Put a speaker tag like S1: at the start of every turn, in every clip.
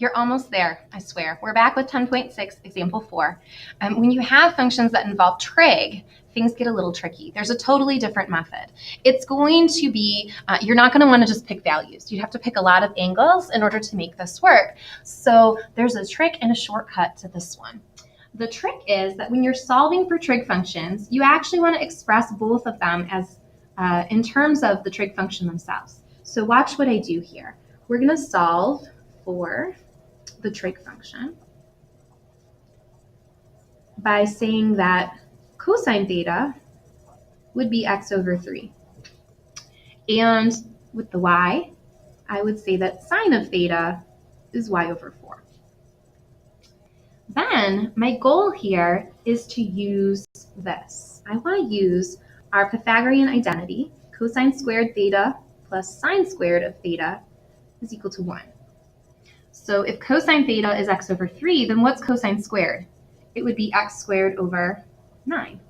S1: You're almost there, I swear. We're back with 10.6, example 4. When you have functions that involve trig, things get a little tricky. There's a totally different method. It's going to be, you're not going to want to just pick values. You'd have to pick a lot of angles in order to make this work. So there's a trick and a shortcut to this one. The trick is that when you're solving for trig functions, you actually want to express both of them as in terms of the trig function themselves. So watch what I do here. We're going to solve for the trig function by saying that cosine theta would be x over 3. And with the y, I would say that sine of theta is y over 4. Then my goal here is to use this. I want to use our Pythagorean identity, cosine squared theta plus sine squared of theta is equal to 1. So if cosine theta is x over 3, then what's cosine squared? It would be x squared over 9.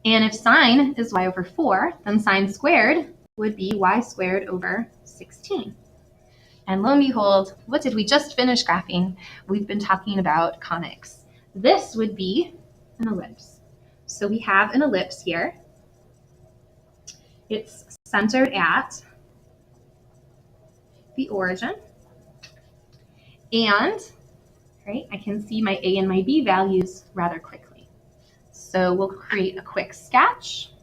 S1: And if sine is y over 4, then sine squared would be y squared over 16. And lo and behold, what did we just finish graphing? We've been talking about conics. This would be an ellipse. So we have an ellipse here. It's centered at the origin. And right, I can see my A and my B values rather quickly. So we'll create a quick sketch.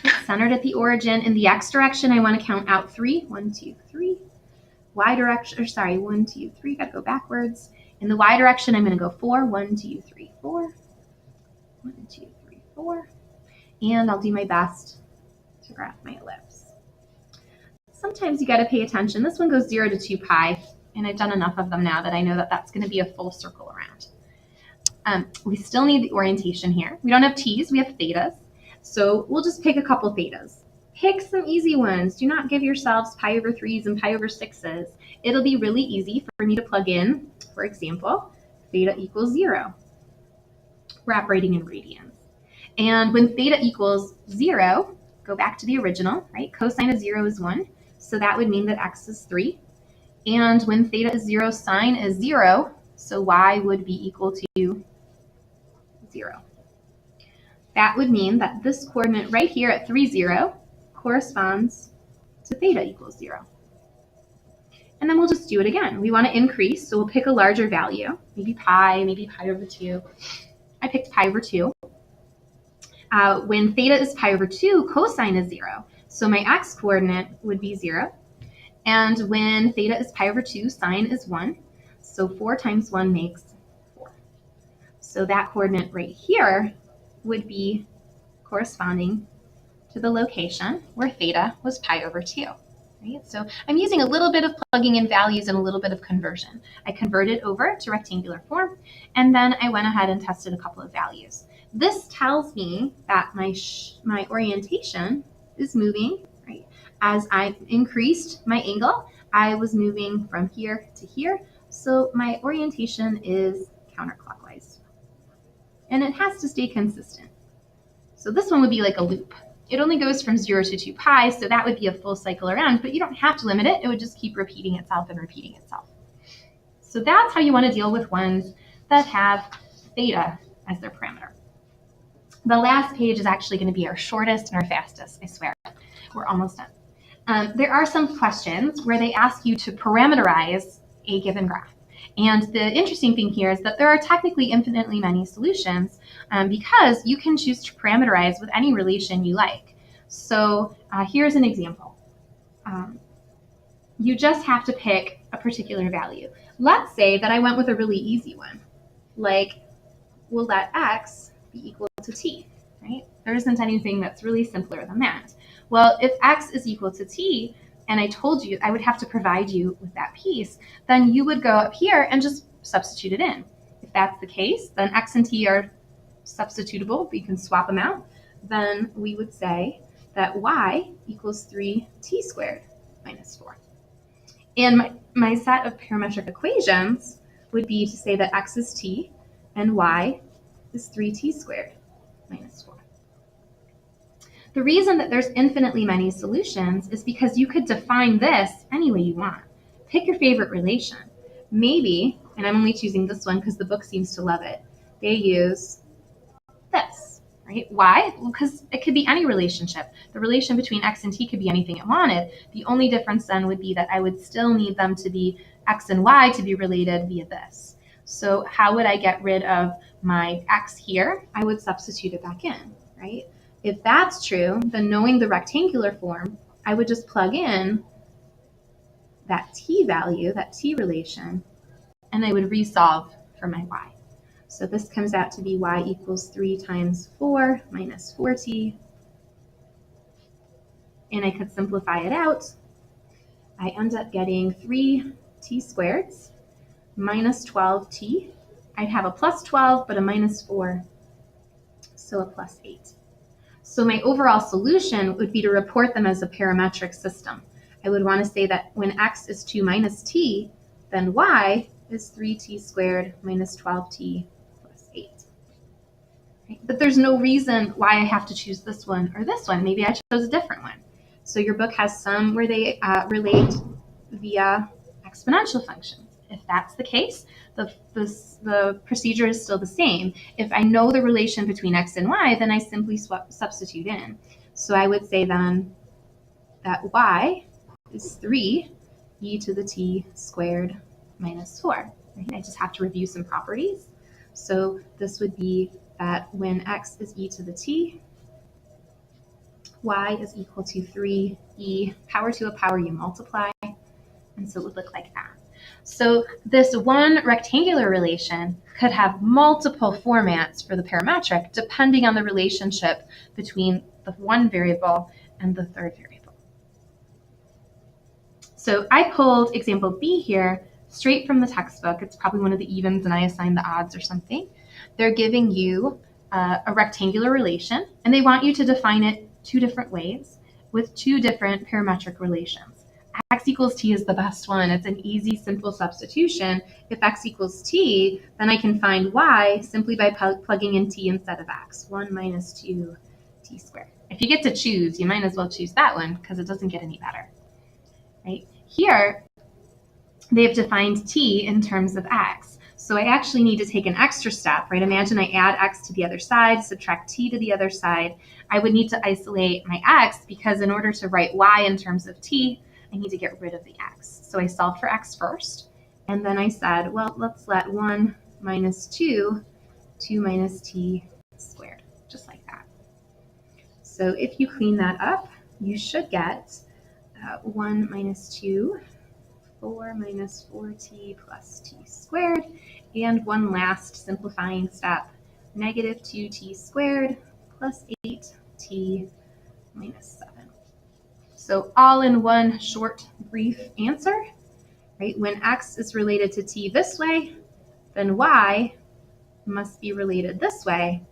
S1: It's centered at the origin. In the x direction, I want to count out 3. 1, 2, 3. Y direction, or sorry, 1, 2, 3. Got to go backwards. In the y direction, I'm going to go 4. 1, 2, 3, 4. 1, 2, 3, 4. And I'll do my best to graph my ellipse. Sometimes you got to pay attention. This one goes 0 to 2 pi. And I've done enough of them now that I know that that's going to be a full circle around. We still need the orientation here. We don't have t's, we have thetas. So we'll just pick a couple thetas. Pick some easy ones. Do not give yourselves pi over 3s and pi over 6s. It'll be really easy for me to plug in, for example, theta equals 0. We're operating in radians. And when theta equals 0, go back to the original, right? Cosine of 0 is 1. So that would mean that x is 3. And when theta is 0, sine is 0, so y would be equal to 0. That would mean that this coordinate right here at 3, 0 corresponds to theta equals 0. And then we'll just do it again. We want to increase, so we'll pick a larger value, maybe pi over 2. I picked pi over 2. When theta is pi over 2, cosine is 0. So my x coordinate would be 0. And when theta is pi over 2, sine is 1. So 4 times 1 makes 4. So that coordinate right here would be corresponding to the location where theta was pi over 2. Right? So I'm using a little bit of plugging in values and a little bit of conversion. I converted over to rectangular form, and then I went ahead and tested a couple of values. This tells me that my orientation is moving. Right? As I increased my angle, I was moving from here to here. So my orientation is counterclockwise. And it has to stay consistent. So this one would be like a loop. It only goes from 0 to 2 pi, so that would be a full cycle around, but you don't have to limit it. It would just keep repeating itself and repeating itself. So that's how you want to deal with ones that have theta as their parameter. The last page is actually going to be our shortest and our fastest, I swear. We're almost done. There are some questions where they ask you to parameterize a given graph. And the interesting thing here is that there are technically infinitely many solutions because you can choose to parameterize with any relation you like. So here's an example. You just have to pick a particular value. Let's say that I went with a really easy one, like we'll let x be equal to t, right? There isn't anything that's really simpler than that. Well, if x is equal to t, and I told you I would have to provide you with that piece, then you would go up here and just substitute it in. If that's the case, then x and t are substitutable, we can swap them out. Then we would say that y equals 3t squared minus 4. And my set of parametric equations would be to say that x is t and y is 3t squared minus 4. The reason that there's infinitely many solutions is because you could define this any way you want. pick your favorite relation. Maybe, and I'm only choosing this one because the book seems to love it, they use this, right? Why? Well, because it could be any relationship. The relation between x and t could be anything it wanted. The only difference then would be that I would still need them to be x and y to be related via this. So how would I get rid of my x here? I would substitute it back in, right? If that's true, then knowing the rectangular form, I would just plug in that t value, that t relation, and I would resolve for my y. So this comes out to be y equals 3 times 4 minus 4t. And I could simplify it out. I end up getting 3t squared minus 12t. I'd have a plus 12, but a minus 4, so a plus 8. So my overall solution would be to report them as a parametric system. I would want to say that when x is 2 minus t, then y is 3t squared minus 12t plus 8. Right? But there's no reason why I have to choose this one or this one. Maybe I chose a different one. So your book has some where they relate via exponential functions. If that's the case, the procedure is still the same. If I know the relation between x and y, then I simply substitute in. So I would say then that y is 3 e to the t squared minus 4. Right? I just have to review some properties. So this would be that when x is e to the t, y is equal to 3e power to a power you multiply. And so it would look like that. So this one rectangular relation could have multiple formats for the parametric depending on the relationship between the one variable and the third variable. So I pulled example B here straight from the textbook. It's probably one of the evens and I assigned the odds or something. They're giving you a rectangular relation and they want you to define it 2 different ways with 2 different parametric relations. X equals t is the best one. It's an easy, simple substitution. If x equals t, then I can find y simply by plugging in t instead of x. 1 minus 2 t squared. If you get to choose, you might as well choose that one because it doesn't get any better. Right? Here, they've defined t in terms of x. So I actually need to take an extra step, right? Imagine I add x to the other side, subtract t to the other side. I would need to isolate my x because in order to write y in terms of t, I need to get rid of the x. So I solved for x first, and then I said, well, let's let 1 minus 2, 2 minus t squared, just like that. So if you clean that up, you should get 1 minus 2, 4 minus 4t plus t squared, and one last simplifying step, negative 2t squared plus 8t minus 7. So all in one short, brief answer, right? When x is related to t this way, then y must be related this way,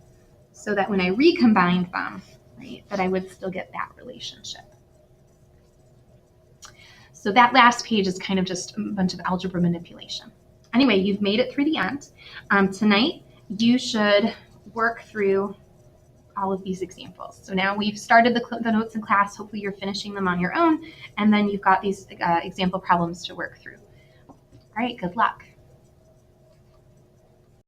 S1: so that when I recombined them, right, that I would still get that relationship. So that last page is kind of just a bunch of algebra manipulation. Anyway, you've made it through the end. Tonight, you should work through all of these examples. So now we've started the notes in class. Hopefully you're finishing them on your own, and then you've got these example problems to work through. All right, good luck.